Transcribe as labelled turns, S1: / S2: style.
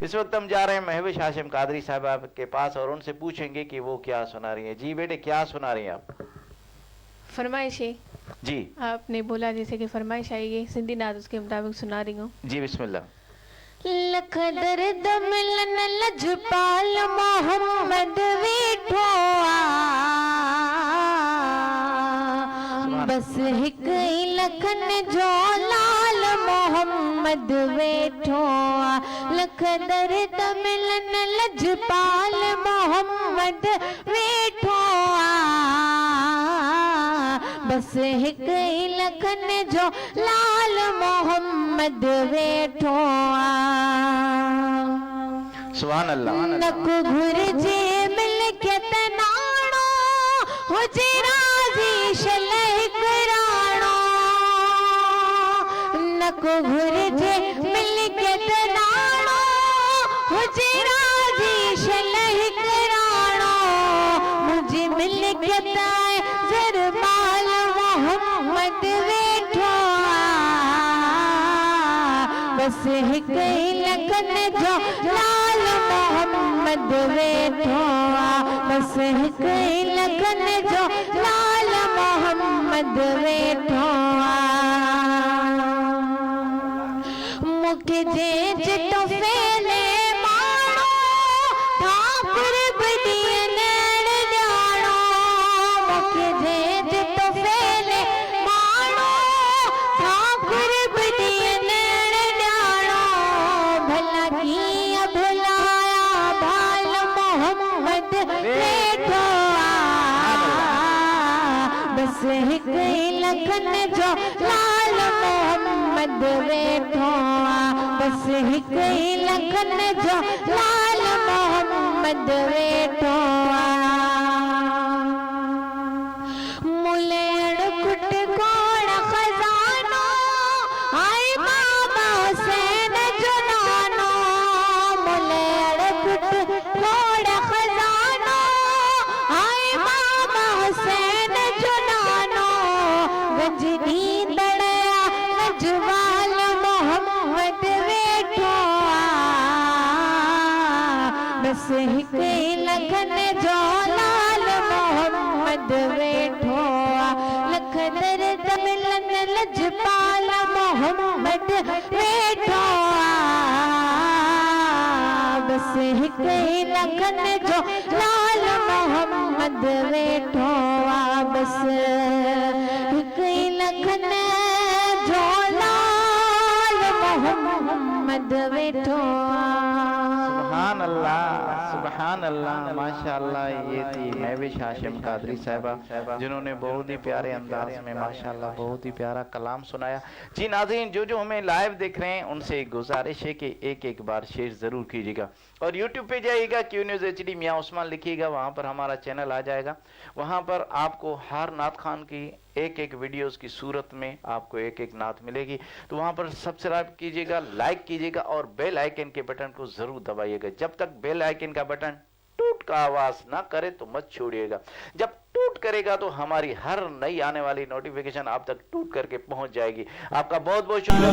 S1: इस वक्त हम जा रहे हैं महविश हाशिम कादरी साहबा के पास और उनसे पूछेंगे कि वो क्या सुना रही हैं। जी बेटे, क्या सुना रही हैं आप?
S2: फरमाइश
S1: जी,
S2: आपने बोला जैसे कि फरमाइश आएगी, सिंधी नाद उसके मुताबिक सुना रही हूँ।
S1: जी बिस्मिल्लाह।
S2: लख दर्द मिलन लजपाल मोहम्मद वेठो बस हिक ई लखन जो लाल मोहम्मद वेठो लख दर्द मिलन लजपाल मोहम्मद वेठो बस हिक ई लखन जो लाल मोहम्मद वेठो
S1: सुभान अल्लाह।
S2: नक घुरजे मिलकियत नाणो हुजे राज़ी शलह कराणो नक घुरजे मिलकियत नाणो हुजे राज़ी शलह कराणो मुझे मिलकियत ज़रमाल मोहम्मद वेठो बस हिक ई लखन जो लाल मोहम्मद वेठो बस हिक ई लखन जो लाल मोहम्मद वेठो मुखे जे चितो फेले माणो ठाकुर बदिए नैण ॼाणो मुखे जे चितो फेले माणो ठाकुर बदिए नैण ॼाणो भला कीअं भुलाया भाल मोहम्मद वेठो बस हिक ई लखन जो लाल मोहम्मद वेठो बस हिक ई लखन जो लाल मोहम्मद वेठो मुलेड़ कुट कोण खजानो हाय बाबा हुसैन जो नानो मुलेड़ कुट कोण खजानो हाय बाबा हुसैन जो नानो गंज दींदड़या गंजवाल मोहम्मद वेठो बस हिक ई लखन जो लाल मोहम्मद वेठो लख दर्द मिलन लजपाल मोहम्मद वेठो बस हिक ई लखन जो लाल मोहम्मद वेठो बस हिक ई लखन जो लाल मोहम्मद वेठो।
S1: सुभान अल्लाह, सुभान अल्लाह, माशाअल्लाह। ये थी महविश हाशिम कादरी साहबा जिन्होंने बहुत ही प्यारे अंदाज में माशाअल्लाह बहुत ही प्यारा कलाम सुनाया। जी नाज़रीन, जो हमें लाइव देख रहे हैं उनसे एक गुजारिश है कि एक एक बार शेयर ज़रूर कीजिएगा और यूट्यूब पे जाइएगा, क्यू न्यूज़ HD मियाँ उस्मान लिखिएगा, वहाँ पर हमारा चैनल आ जाएगा। वहाँ पर आपको हर नात खान की एक एक वीडियोस की सूरत में आपको एक एक नात मिलेगी। तो वहाँ पर सब्सक्राइब कीजिएगा, लाइक कीजिएगा और बेल आइकन के बटन को ज़रूर दबाइएगा। जब तक बेल आइकन का बटन टूट का आवाज़ ना करे तो मत छोड़िएगा। जब टूट करेगा तो हमारी हर नई आने वाली नोटिफिकेशन आप तक टूट करके पहुँच जाएगी। आपका बहुत बहुत शुक्रिया।